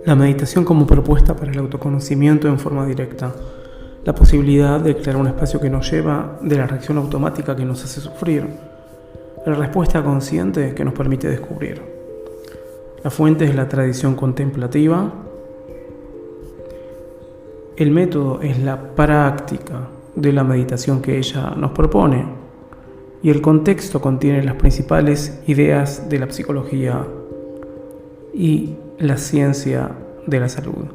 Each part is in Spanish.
La meditación como propuesta para el autoconocimiento en forma directa. La posibilidad de crear un espacio que nos lleva de la reacción automática que nos hace sufrir, a la respuesta consciente que nos permite descubrir. La fuente es la tradición contemplativa. El método es la práctica de la meditación que ella nos propone. Y el contexto contiene las principales ideas de la psicología y la ciencia de la salud.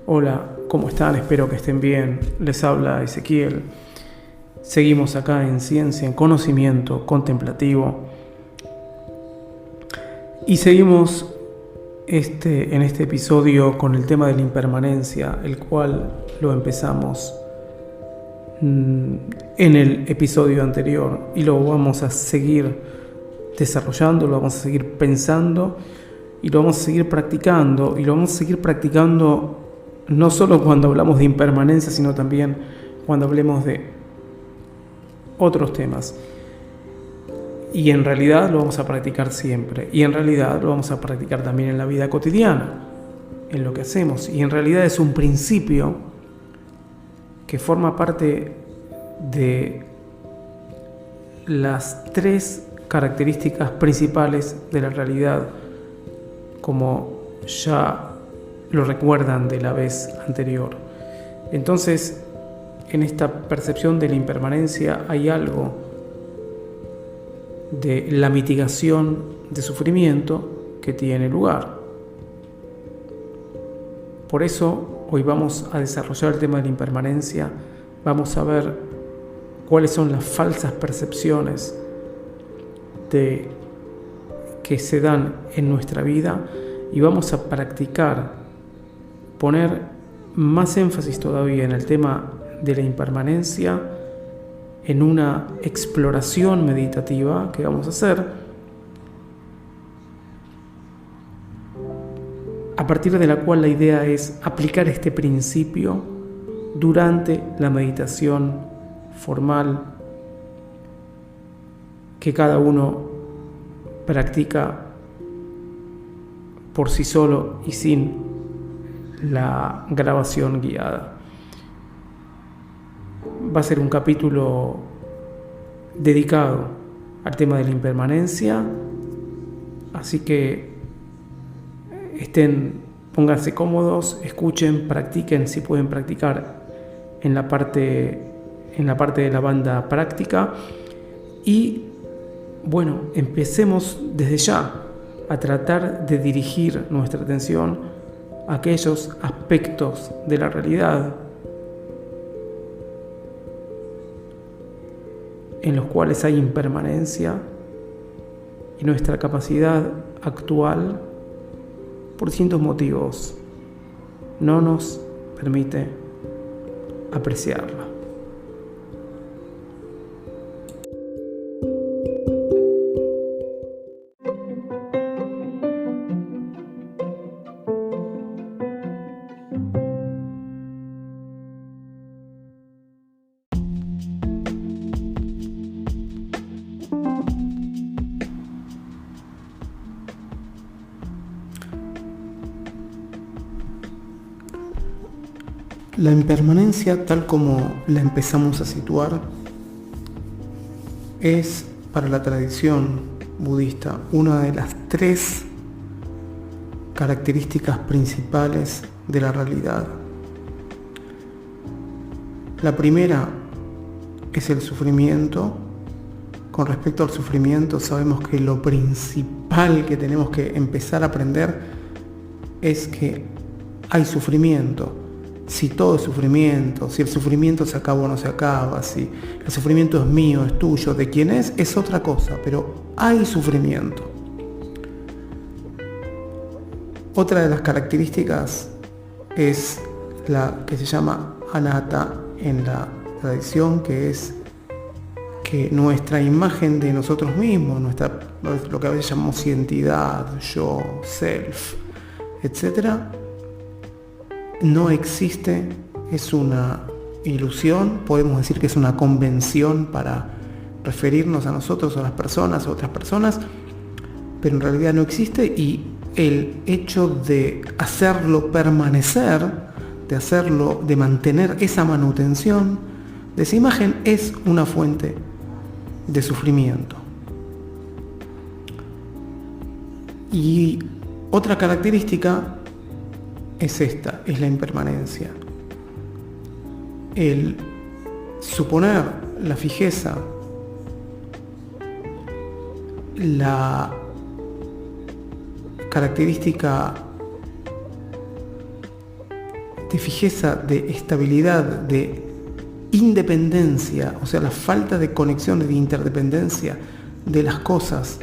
Hola, ¿cómo están? Espero que estén bien. Les habla Ezequiel. Seguimos acá en Ciencia, en Conocimiento Contemplativo. Y seguimos en este episodio con el tema de la impermanencia, el cual lo empezamos en el episodio anterior y lo vamos a seguir desarrollando, lo vamos a seguir pensando y lo vamos a seguir practicando, y lo vamos a seguir practicando no solo cuando hablamos de impermanencia, sino también cuando hablemos de otros temas. Y en realidad lo vamos a practicar siempre, y en realidad lo vamos a practicar también en la vida cotidiana, en lo que hacemos, y en realidad es un principio que forma parte de las tres características principales de la realidad, como ya lo recuerdan de la vez anterior. Entonces, en esta percepción de la impermanencia hay algo de la mitigación de sufrimiento que tiene lugar. Por eso, hoy vamos a desarrollar el tema de la impermanencia. Vamos a ver cuáles son las falsas percepciones que se dan en nuestra vida, y vamos a practicar, poner más énfasis todavía en el tema de la impermanencia, en una exploración meditativa que vamos a hacer, a partir de la cual la idea es aplicar este principio durante la meditación formal que cada uno practica por sí solo y sin la grabación guiada. Va a ser un capítulo dedicado al tema de la impermanencia, así que pónganse cómodos, escuchen, practiquen si pueden practicar en la parte de la banda práctica. Y bueno, empecemos desde ya a tratar de dirigir nuestra atención a aquellos aspectos de la realidad en los cuales hay impermanencia, y nuestra capacidad actual, por distintos motivos, no nos permite apreciarla. La impermanencia, tal como la empezamos a situar, es para la tradición budista una de las tres características principales de la realidad. La primera es el sufrimiento. Con respecto al sufrimiento, sabemos que lo principal que tenemos que empezar a aprender es que hay sufrimiento. Si todo es sufrimiento, si el sufrimiento se acaba o no se acaba, si el sufrimiento es mío, es tuyo, de quién es otra cosa, pero hay sufrimiento. Otra de las características es la que se llama anatta en la tradición, que es que nuestra imagen de nosotros mismos, lo que a veces llamamos identidad, yo, self, etcétera, no existe, es una ilusión, podemos decir que es una convención para referirnos a nosotros, a las personas, a otras personas, pero en realidad no existe, y el hecho de hacerlo permanecer, de mantener esa manutención de esa imagen, es una fuente de sufrimiento. Y otra característica es esta, es la impermanencia. El suponer la fijeza, la característica de fijeza, de estabilidad, de independencia, o sea, la falta de conexión, de interdependencia de las cosas,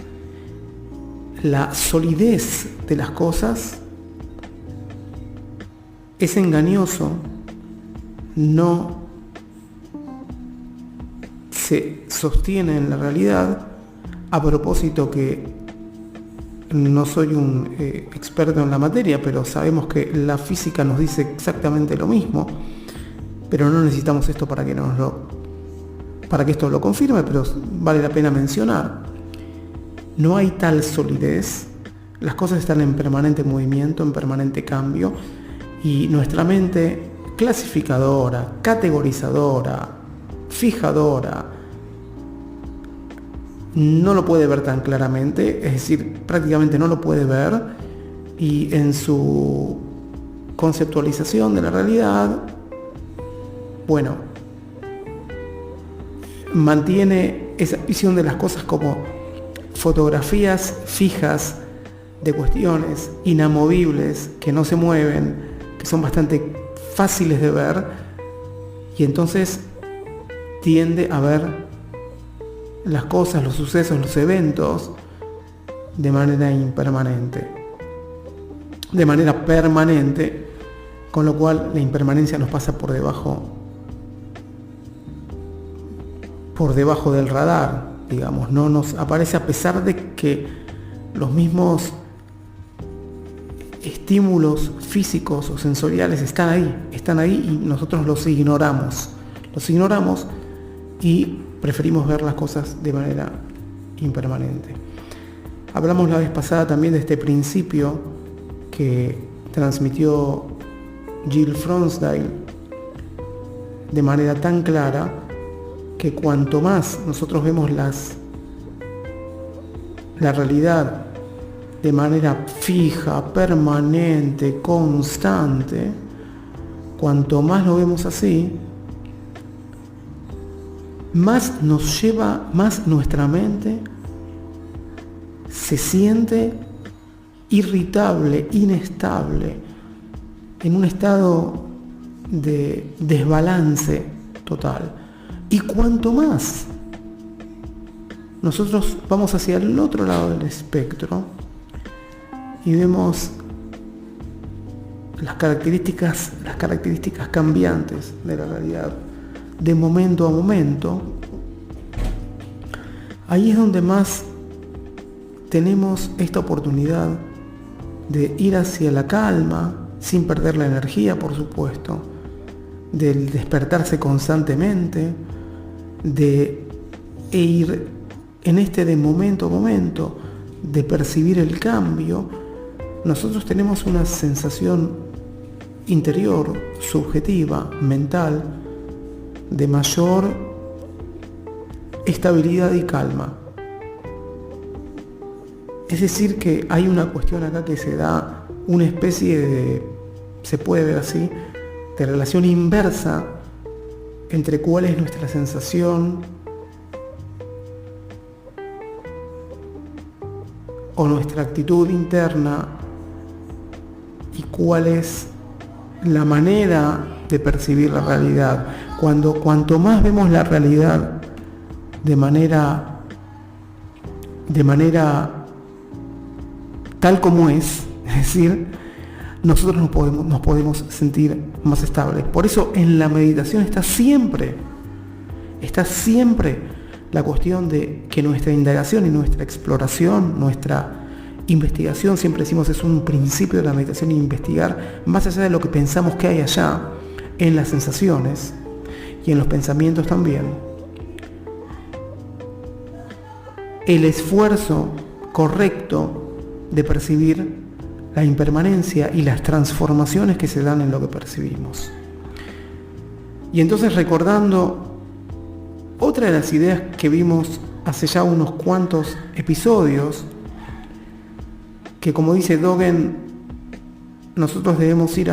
la solidez de las cosas, es engañoso, no se sostiene en la realidad. A propósito que no soy un experto en la materia, pero sabemos que la física nos dice exactamente lo mismo, pero no necesitamos esto para que esto lo confirme, pero vale la pena mencionar. No hay tal solidez, las cosas están en permanente movimiento, en permanente cambio, y nuestra mente clasificadora, categorizadora, fijadora, no lo puede ver tan claramente, es decir, prácticamente no lo puede ver, y en su conceptualización de la realidad, bueno, mantiene esa visión de las cosas como fotografías fijas de cuestiones inamovibles que no se mueven, que son bastante fáciles de ver, y entonces tiende a ver las cosas, los sucesos, los eventos de manera impermanente, de manera permanente, con lo cual la impermanencia nos pasa por debajo del radar, digamos, no nos aparece, a pesar de que los mismos estímulos físicos o sensoriales están ahí y nosotros los ignoramos y preferimos ver las cosas de manera impermanente. Hablamos la vez pasada también de este principio que transmitió Jill Fronsdale de manera tan clara, que cuanto más nosotros vemos la realidad de manera fija, permanente, constante, cuanto más lo vemos así, más nuestra mente se siente irritable, inestable, en un estado de desbalance total. Y cuanto más nosotros vamos hacia el otro lado del espectro y vemos las características cambiantes de la realidad de momento a momento, ahí es donde más tenemos esta oportunidad de ir hacia la calma, sin perder la energía, por supuesto, del despertarse constantemente, de ir en este de momento a momento, de percibir el cambio. Nosotros tenemos una sensación interior, subjetiva, mental, de mayor estabilidad y calma. Es decir, que hay una cuestión acá que se da una especie de, se puede ver así, de relación inversa entre cuál es nuestra sensación o nuestra actitud interna y cuál es la manera de percibir la realidad. Cuanto más vemos la realidad de manera tal como es decir, nosotros nos podemos sentir más estables. Por eso en la meditación está siempre la cuestión de que nuestra indagación y nuestra exploración, nuestra investigación, siempre decimos, es un principio de la meditación, investigar más allá de lo que pensamos que hay allá, en las sensaciones y en los pensamientos también. El esfuerzo correcto de percibir la impermanencia y las transformaciones que se dan en lo que percibimos. Y entonces, recordando otra de las ideas que vimos hace ya unos cuantos episodios, que como dice Dogen, nosotros debemos ir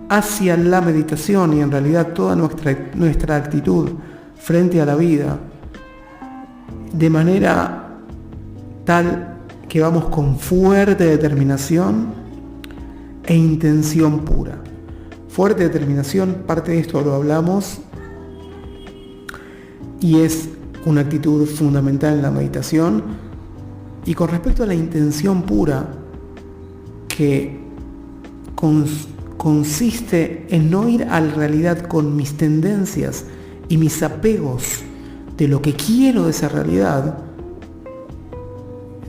hacia la meditación, y en realidad toda nuestra actitud frente a la vida, de manera tal que vamos con fuerte determinación e intención pura. Fuerte determinación, parte de esto lo hablamos, y es una actitud fundamental en la meditación. Y con respecto a la intención pura, que consiste en no ir a la realidad con mis tendencias y mis apegos de lo que quiero de esa realidad,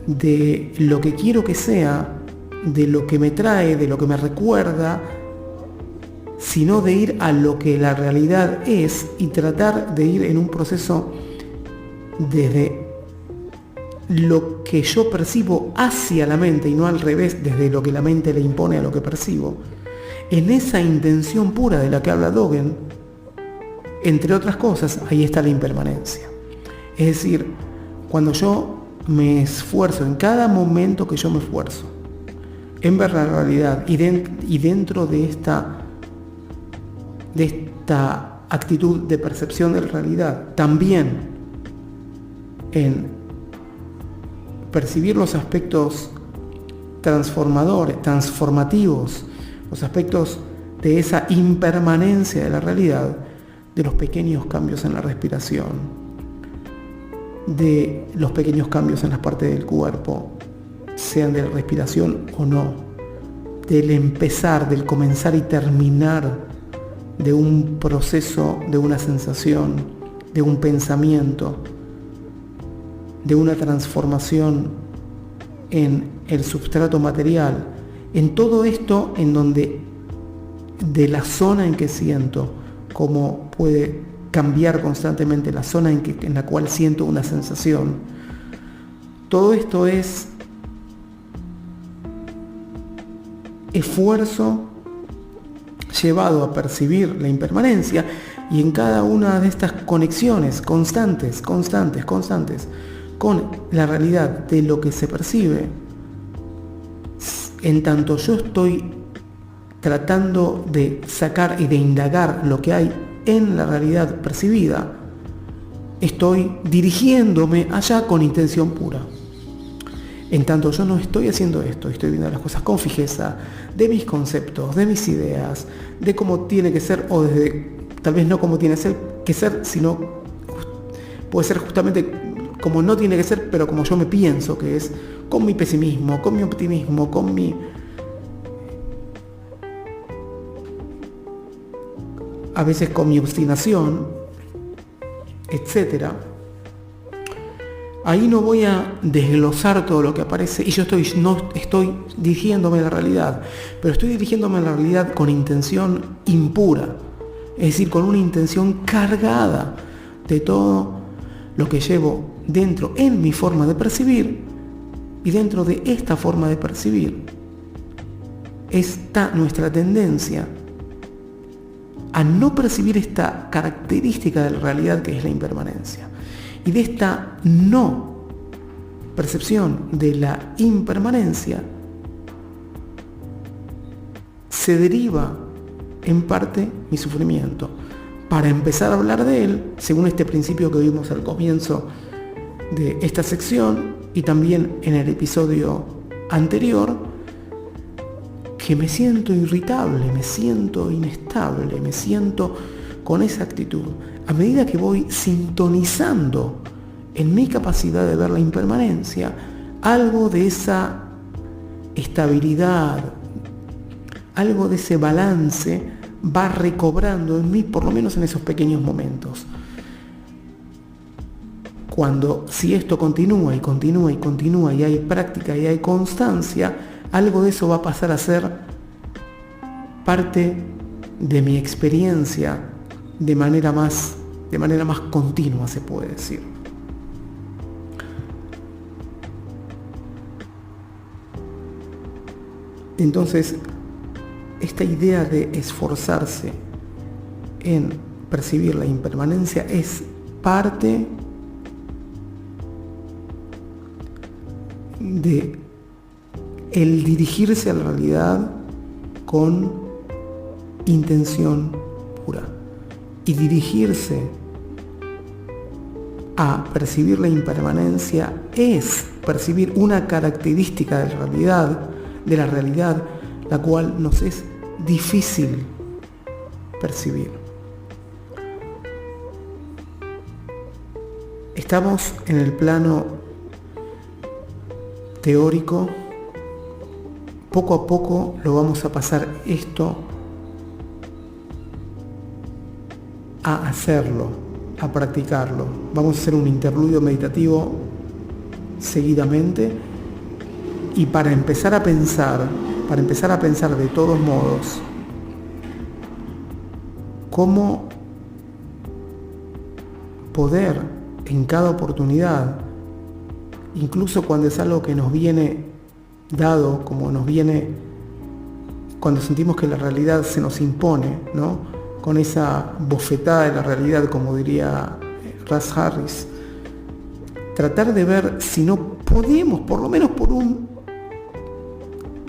de lo que quiero que sea, de lo que me trae, de lo que me recuerda, sino de ir a lo que la realidad es y tratar de ir en un proceso desde lo que yo percibo hacia la mente y no al revés, desde lo que la mente le impone a lo que percibo. En esa intención pura de la que habla Dogen, entre otras cosas, ahí está la impermanencia. Es decir, cuando yo me esfuerzo, en cada momento que yo me esfuerzo en ver la realidad y dentro de esta actitud de percepción de la realidad, también en percibir los aspectos transformativos, los aspectos de esa impermanencia de la realidad, de los pequeños cambios en la respiración, de los pequeños cambios en las partes del cuerpo, sean de respiración o no, del empezar, del comenzar y terminar de un proceso, de una sensación, de un pensamiento, de una transformación en el substrato material, en todo esto en donde de la zona en que siento, cómo puede cambiar constantemente la zona en la cual siento una sensación. Todo esto es esfuerzo llevado a percibir la impermanencia, y en cada una de estas conexiones constantes con la realidad de lo que se percibe, en tanto yo estoy tratando de sacar y de indagar lo que hay en la realidad percibida, estoy dirigiéndome allá con intención pura. En tanto yo no estoy haciendo esto, estoy viendo las cosas con fijeza, de mis conceptos, de mis ideas, de cómo tiene que ser, o desde, tal vez no cómo tiene que ser, sino puede ser justamente como no tiene que ser, pero como yo me pienso que es, con mi pesimismo, con mi optimismo, a veces con mi obstinación, etcétera. Ahí no voy a desglosar todo lo que aparece, y yo no estoy dirigiéndome a la realidad, pero estoy dirigiéndome a la realidad con intención impura, es decir, con una intención cargada de todo lo que llevo dentro en mi forma de percibir, y dentro de esta forma de percibir está nuestra tendencia a no percibir esta característica de la realidad que es la impermanencia. Y de esta no percepción de la impermanencia se deriva en parte mi sufrimiento. Para empezar a hablar de él, según este principio que vimos al comienzo de esta sección y también en el episodio anterior, que me siento irritable, me siento inestable, me siento con esa actitud. A medida que voy sintonizando en mi capacidad de ver la impermanencia, algo de esa estabilidad, algo de ese balance va recobrando en mí, por lo menos en esos pequeños momentos. Si esto continúa y hay práctica y hay constancia, algo de eso va a pasar a ser parte de mi experiencia de manera más continua, se puede decir. Entonces, esta idea de esforzarse en percibir la impermanencia es parte de el dirigirse a la realidad con intención pura. Y dirigirse a percibir la impermanencia es percibir una característica de la realidad, la cual nos es difícil percibir. Estamos en el plano teórico, poco a poco lo vamos a pasar esto a hacerlo, a practicarlo. Vamos a hacer un interludio meditativo seguidamente, y para empezar a pensar de todos modos cómo poder en cada oportunidad, incluso cuando es algo que nos viene dado, como nos viene cuando sentimos que la realidad se nos impone, ¿no? Con esa bofetada de la realidad, como diría Russ Harris, tratar de ver si no podemos, por lo menos por un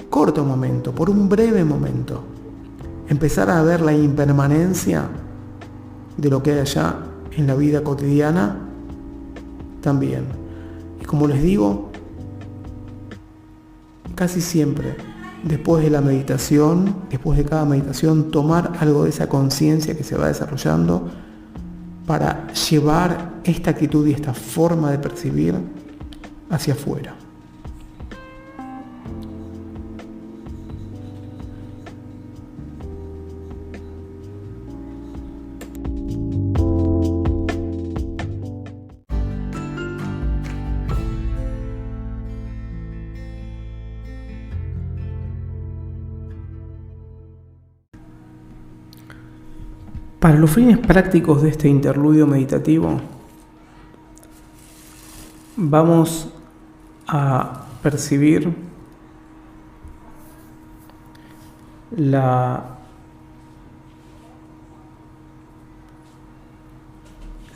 corto momento, por un breve momento, empezar a ver la impermanencia de lo que hay allá en la vida cotidiana también. Y como les digo, casi siempre, después de la meditación, después de cada meditación, tomar algo de esa conciencia que se va desarrollando para llevar esta actitud y esta forma de percibir hacia afuera. Para los fines prácticos de este interludio meditativo, vamos a percibir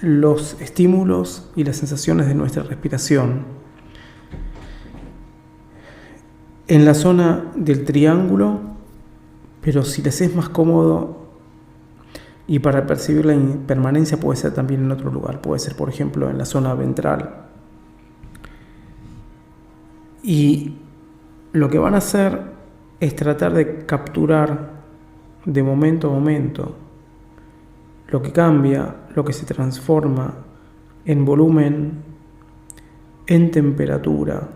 los estímulos y las sensaciones de nuestra respiración en la zona del triángulo, pero si les es más cómodo y para percibir la impermanencia puede ser también en otro lugar, puede ser por ejemplo en la zona ventral. Y lo que van a hacer es tratar de capturar de momento a momento lo que cambia, lo que se transforma en volumen, en temperatura,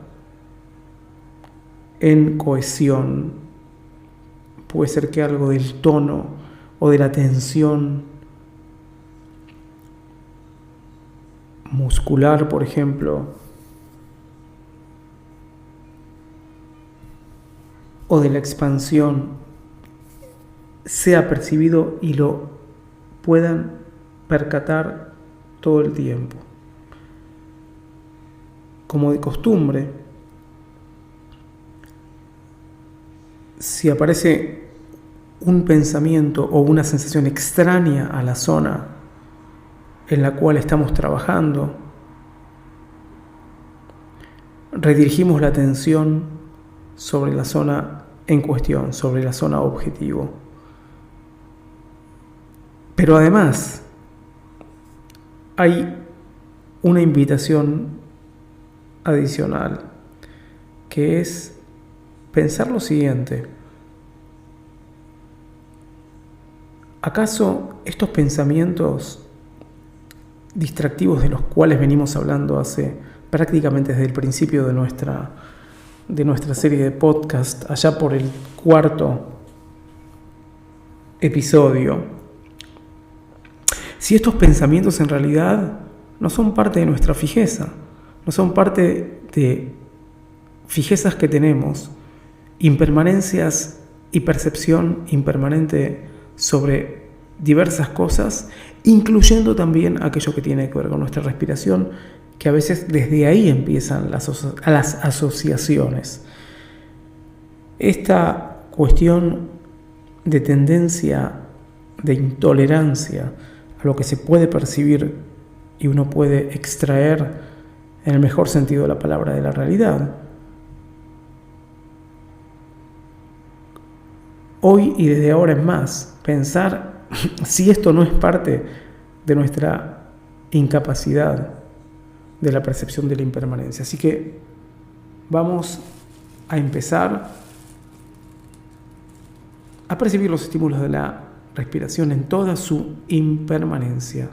en cohesión. Puede ser que algo del tono o de la tensión muscular, por ejemplo, o de la expansión sea percibido y lo puedan percatar todo el tiempo. Como de costumbre, si aparece un pensamiento o una sensación extraña a la zona en la cual estamos trabajando, redirigimos la atención sobre la zona en cuestión, sobre la zona objetivo. Pero además, hay una invitación adicional, que es pensar lo siguiente: ¿acaso estos pensamientos distractivos de los cuales venimos hablando hace prácticamente desde el principio de nuestra serie de podcast, allá por el 4º episodio, si estos pensamientos en realidad no son parte de nuestra fijeza, no son parte de fijezas que tenemos, impermanencias y percepción impermanente sobre diversas cosas, incluyendo también aquello que tiene que ver con nuestra respiración, que a veces desde ahí empiezan las asociaciones. Esta cuestión de tendencia, de intolerancia a lo que se puede percibir y uno puede extraer en el mejor sentido de la palabra de la realidad. Hoy y desde ahora en más, pensar si esto no es parte de nuestra incapacidad de la percepción de la impermanencia. Así que vamos a empezar a percibir los estímulos de la respiración en toda su impermanencia.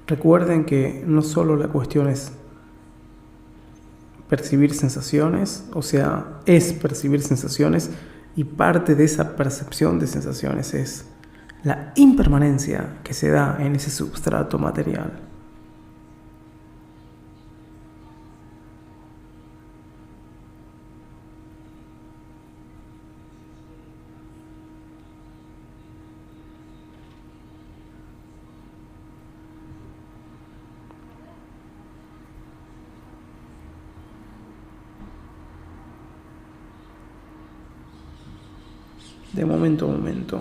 Recuerden que no solo la cuestión es percibir sensaciones, o sea, es percibir sensaciones, y parte de esa percepción de sensaciones es la impermanencia que se da en ese substrato material. De momento a momento.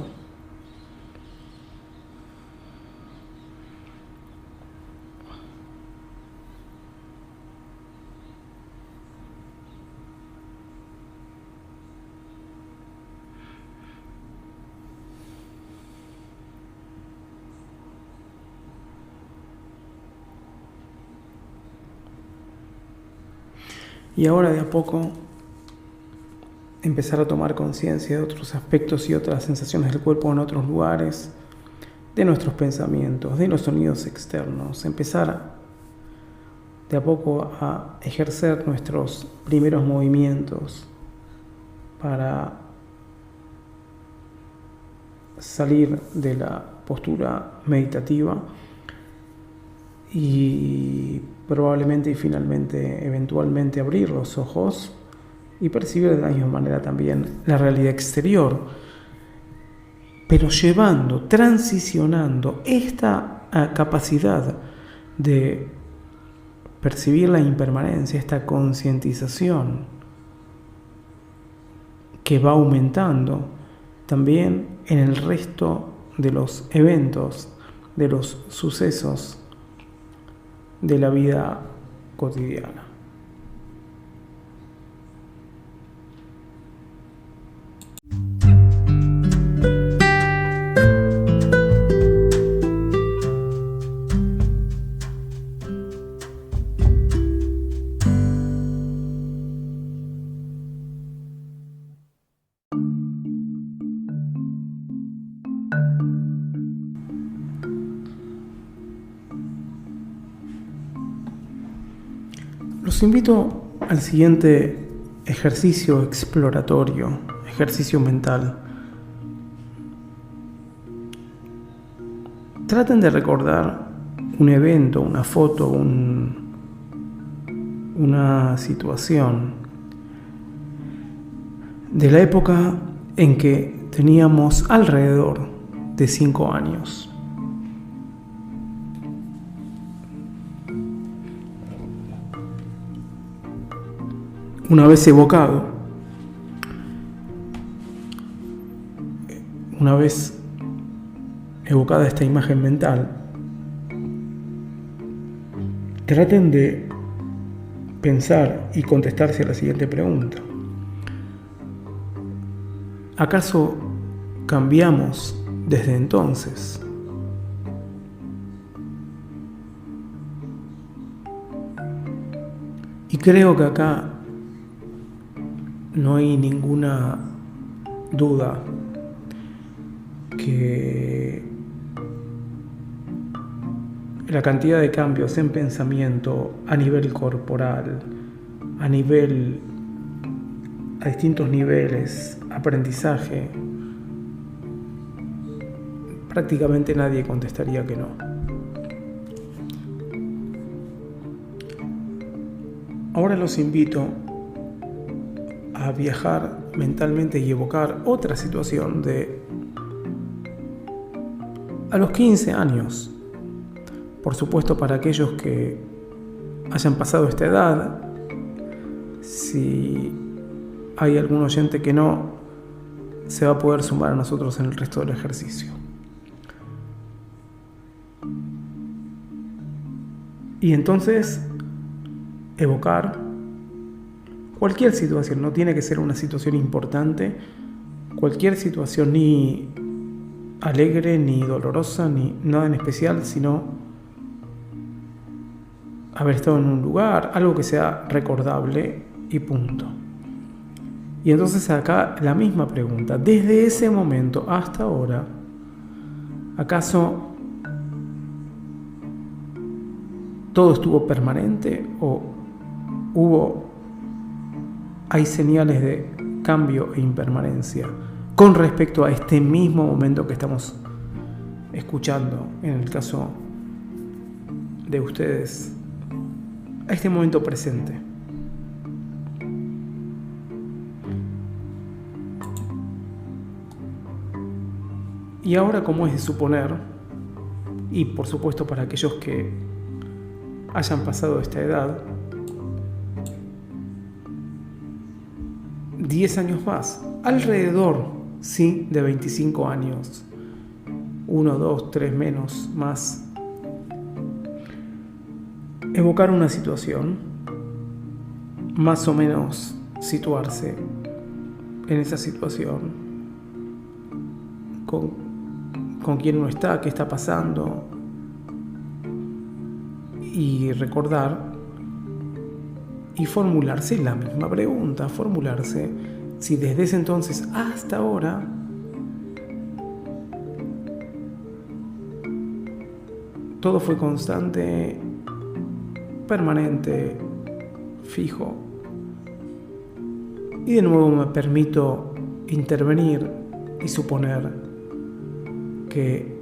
Y ahora de a poco empezar a tomar conciencia de otros aspectos y otras sensaciones del cuerpo en otros lugares, de nuestros pensamientos, de los sonidos externos, empezar de a poco a ejercer nuestros primeros movimientos para salir de la postura meditativa y probablemente y finalmente, eventualmente abrir los ojos y percibir de la misma manera también la realidad exterior, pero llevando, transicionando esta capacidad de percibir la impermanencia, esta concientización que va aumentando también en el resto de los eventos, de los sucesos de la vida cotidiana. Los invito al siguiente ejercicio exploratorio, ejercicio mental. Traten de recordar un evento, una foto, una situación de la época en que teníamos alrededor de 5 años. Una vez evocado, una vez evocada esta imagen mental, traten de pensar y contestarse a la siguiente pregunta. ¿Acaso cambiamos desde entonces? Y creo que acá no hay ninguna duda que la cantidad de cambios en pensamiento a nivel corporal, a distintos niveles, aprendizaje, prácticamente nadie contestaría que no. Ahora los invito a viajar mentalmente y evocar otra situación a los 15 años. Por supuesto, para aquellos que hayan pasado esta edad, si hay algún oyente que no, se va a poder sumar a nosotros en el resto del ejercicio. Y entonces, evocar cualquier situación, no tiene que ser una situación importante, cualquier situación, ni alegre, ni dolorosa, ni nada en especial, sino haber estado en un lugar, algo que sea recordable y punto. Y entonces acá la misma pregunta, desde ese momento hasta ahora, ¿acaso todo estuvo permanente o hay señales de cambio e impermanencia con respecto a este mismo momento que estamos escuchando, en el caso de ustedes, a este momento presente? Y ahora, como es de suponer, y por supuesto para aquellos que hayan pasado esta edad, 10 años más, alrededor, sí, de 25 años, 1, 2, 3 menos, más. Evocar una situación, más o menos situarse en esa situación, con quién uno está, qué está pasando, y recordar y formularse la misma pregunta, formularse si desde ese entonces hasta ahora todo fue constante, permanente, fijo. Y de nuevo me permito intervenir y suponer que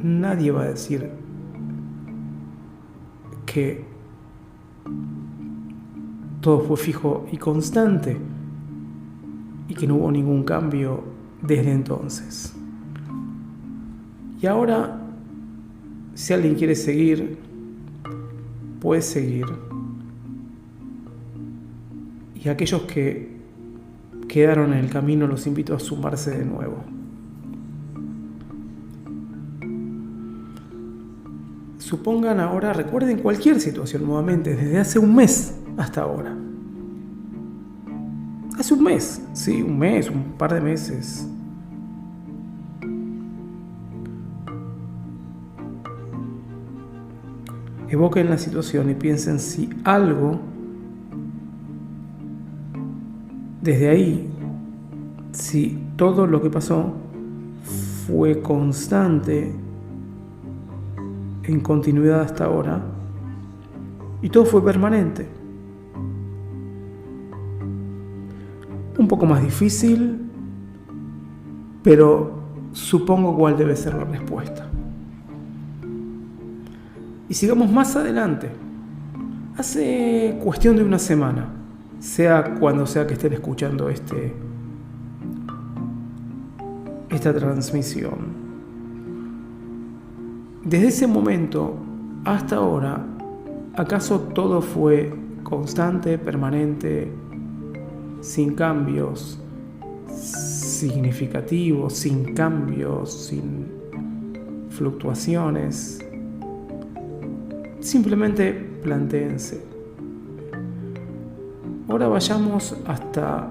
nadie va a decir que todo fue fijo y constante y que no hubo ningún cambio desde entonces. Y ahora, si alguien quiere seguir, puede seguir. Y aquellos que quedaron en el camino, los invito a sumarse de nuevo. Supongan ahora, recuerden cualquier situación nuevamente, desde hace un mes hasta ahora. Hace un mes, sí, un mes, un par de meses. Evoquen la situación y piensen si algo desde ahí si todo lo que pasó fue constante en continuidad hasta ahora y todo fue permanente. Un poco más difícil, pero supongo cuál debe ser la respuesta. Y sigamos más adelante. Hace cuestión de una semana, sea cuando sea que estén escuchando esta transmisión. Desde ese momento hasta ahora, ¿acaso todo fue constante, permanente, sin cambios significativos, sin cambios, sin fluctuaciones? Simplemente plantéense. Ahora vayamos hasta,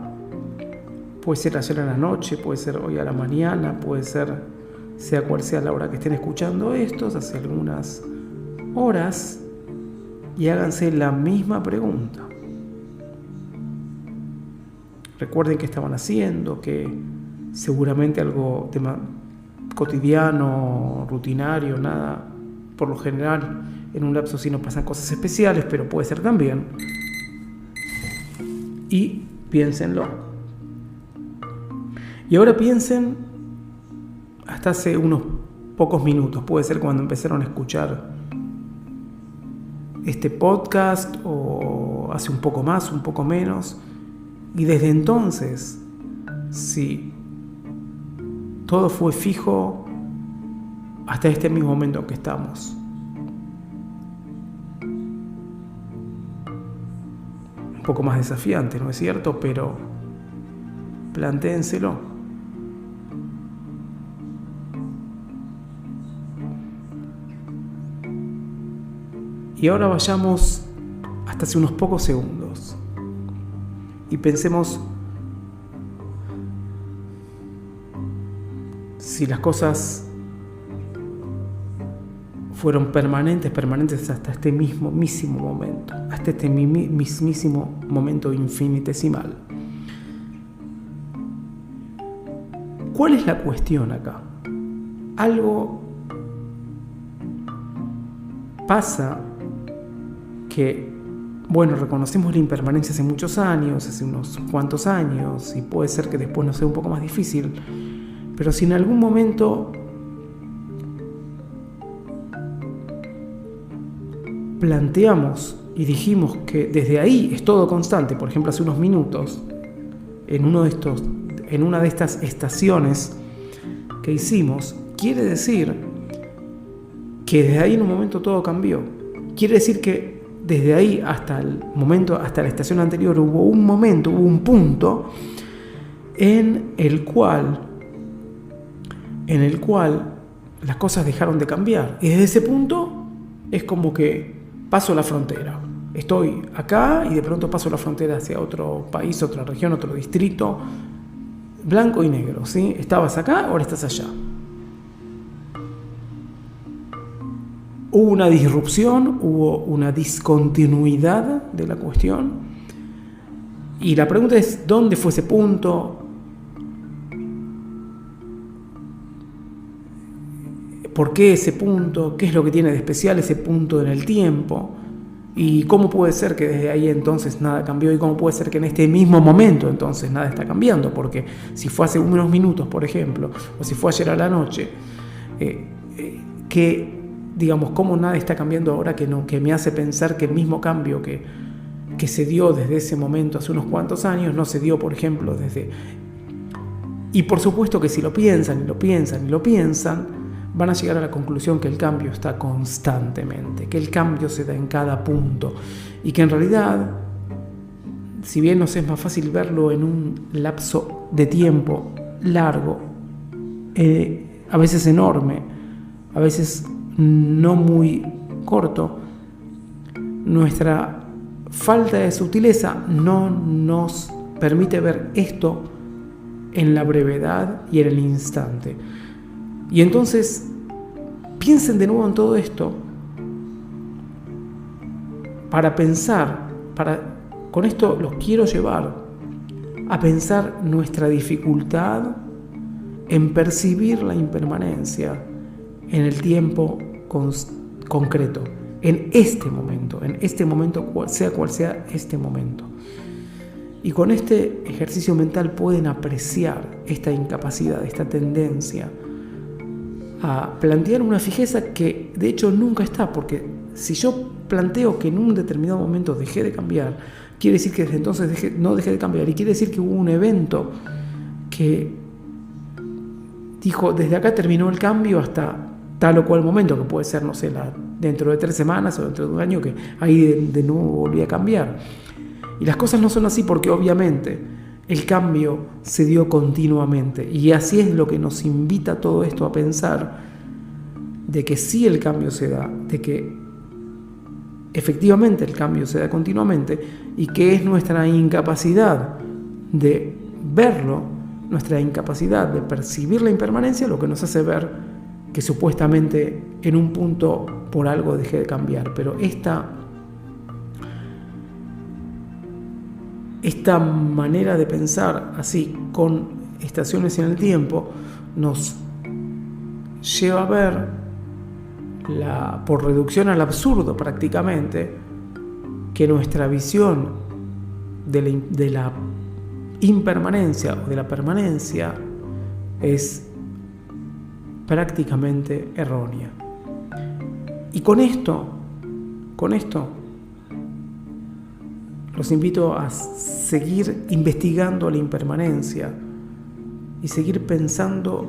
puede ser ayer a la noche, puede ser hoy a la mañana, puede ser, sea cual sea la hora que estén escuchando esto, hace algunas horas, y háganse la misma pregunta. Recuerden qué estaban haciendo, que seguramente algo tema cotidiano, rutinario, nada, por lo general en un lapso sí no pasan cosas especiales, pero puede ser también. Y piénsenlo. Y ahora piensen hasta hace unos pocos minutos, puede ser cuando empezaron a escuchar este podcast, o hace un poco más, un poco menos. Y desde entonces, si todo fue fijo hasta este mismo momento en que estamos. Un poco más desafiante, ¿no es cierto? Pero plantéenselo. Y ahora vayamos hasta hace unos pocos segundos y pensemos si las cosas fueron permanentes hasta este mismísimo momento, hasta este mismísimo momento infinitesimal. ¿Cuál es la cuestión acá? Algo pasa que, bueno, reconocemos la impermanencia hace muchos años, hace unos cuantos años, y puede ser que después nos sea un poco más difícil, pero si en algún momento planteamos y dijimos que desde ahí es todo constante, por ejemplo hace unos minutos, en una de estas estaciones que hicimos, quiere decir que desde ahí en un momento todo cambió. Quiere decir que desde ahí hasta el momento, hasta la estación anterior, hubo un punto en el cual las cosas dejaron de cambiar. Y desde ese punto es como que paso la frontera. Estoy acá y de pronto paso la frontera hacia otro país, otra región, otro distrito, blanco y negro, ¿sí? Estabas acá, ahora estás allá. Hubo una disrupción, hubo una discontinuidad de la cuestión. Y la pregunta es, ¿dónde fue ese punto? ¿Por qué ese punto? ¿Qué es lo que tiene de especial ese punto en el tiempo? ¿Y cómo puede ser que desde ahí entonces nada cambió? ¿Y cómo puede ser que en este mismo momento entonces nada está cambiando? Porque si fue hace unos minutos, por ejemplo, o si fue ayer a la noche, digamos, cómo nada está cambiando ahora que me hace pensar que el mismo cambio que se dio desde ese momento hace unos cuantos años no se dio, por ejemplo, desde... Y por supuesto que si lo piensan van a llegar a la conclusión que el cambio está constantemente, que el cambio se da en cada punto y que en realidad, si bien nos es más fácil verlo en un lapso de tiempo largo, a veces enorme, a veces no muy corto, nuestra falta de sutileza no nos permite ver esto en la brevedad y en el instante. Y entonces piensen de nuevo en todo esto para pensar, con esto los quiero llevar a pensar nuestra dificultad en percibir la impermanencia en el tiempo concreto, en este momento, sea cual sea este momento. Y con este ejercicio mental pueden apreciar esta incapacidad, esta tendencia a plantear una fijeza que de hecho nunca está, porque si yo planteo que en un determinado momento dejé de cambiar, quiere decir que desde entonces no dejé de cambiar, y quiere decir que hubo un evento que dijo, desde acá terminó el cambio hasta tal o cual momento, que puede ser, no sé, dentro de 3 semanas o dentro de un año, que ahí de nuevo volví a cambiar. Y las cosas no son así, porque obviamente el cambio se dio continuamente, y así es lo que nos invita todo esto a pensar de que sí, el cambio se da, de que efectivamente el cambio se da continuamente, y que es nuestra incapacidad de verlo, nuestra incapacidad de percibir la impermanencia, lo que nos hace ver que supuestamente en un punto por algo dejé de cambiar. Pero esta manera de pensar así, con estaciones en el tiempo, nos lleva a ver, por reducción al absurdo prácticamente, que nuestra visión de la impermanencia o de la permanencia es prácticamente errónea. Y con esto los invito a seguir investigando la impermanencia y seguir pensando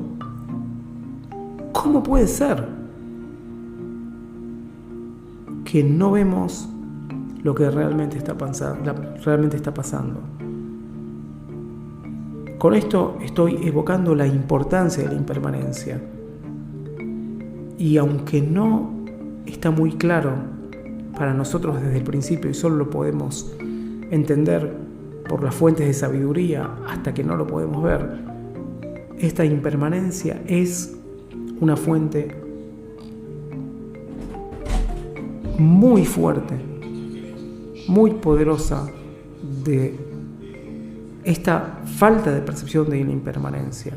cómo puede ser que no vemos lo que realmente está pasando. Con esto estoy evocando la importancia de la impermanencia. Y aunque no está muy claro para nosotros desde el principio, y solo lo podemos entender por las fuentes de sabiduría hasta que no lo podemos ver, esta impermanencia es una fuente muy fuerte, muy poderosa de esta falta de percepción de la impermanencia.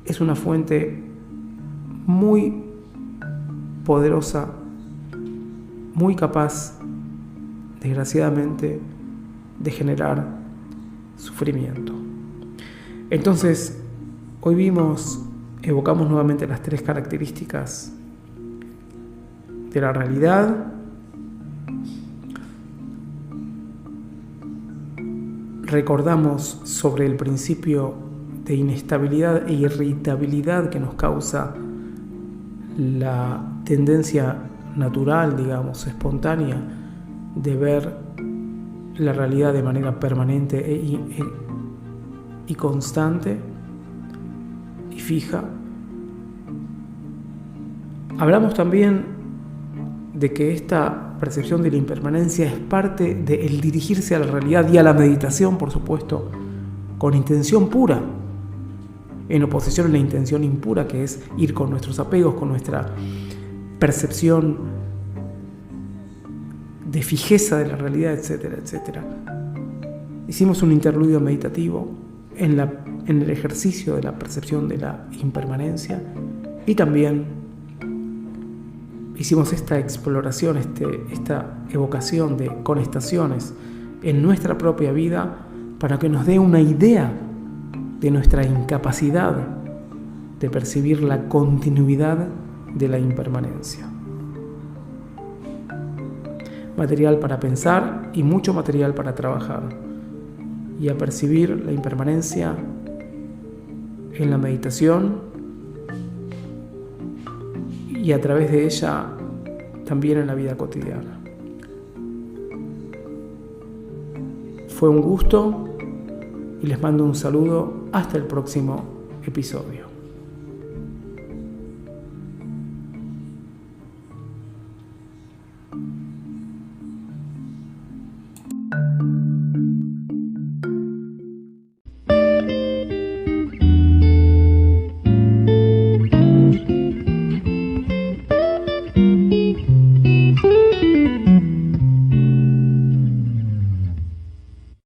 Es una fuente muy poderosa, muy capaz, desgraciadamente, de generar sufrimiento. Entonces, hoy evocamos nuevamente las 3 características de la realidad. Recordamos sobre el principio de inestabilidad e irritabilidad que nos causa la tendencia natural, digamos, espontánea, de ver la realidad de manera permanente y constante y fija. Hablamos también de que esta percepción de la impermanencia es parte del dirigirse a la realidad y a la meditación, por supuesto, con intención pura, en oposición a la intención impura, que es ir con nuestros apegos, con nuestra percepción de fijeza de la realidad, etcétera, etcétera. Hicimos un interludio meditativo en el ejercicio de la percepción de la impermanencia, y también hicimos esta exploración, esta evocación de conestaciones en nuestra propia vida para que nos dé una idea de nuestra incapacidad de percibir la continuidad de la impermanencia. Material para pensar y mucho material para trabajar, y a percibir la impermanencia en la meditación, y a través de ella también en la vida cotidiana. Fue un gusto y les mando un saludo hasta el próximo episodio.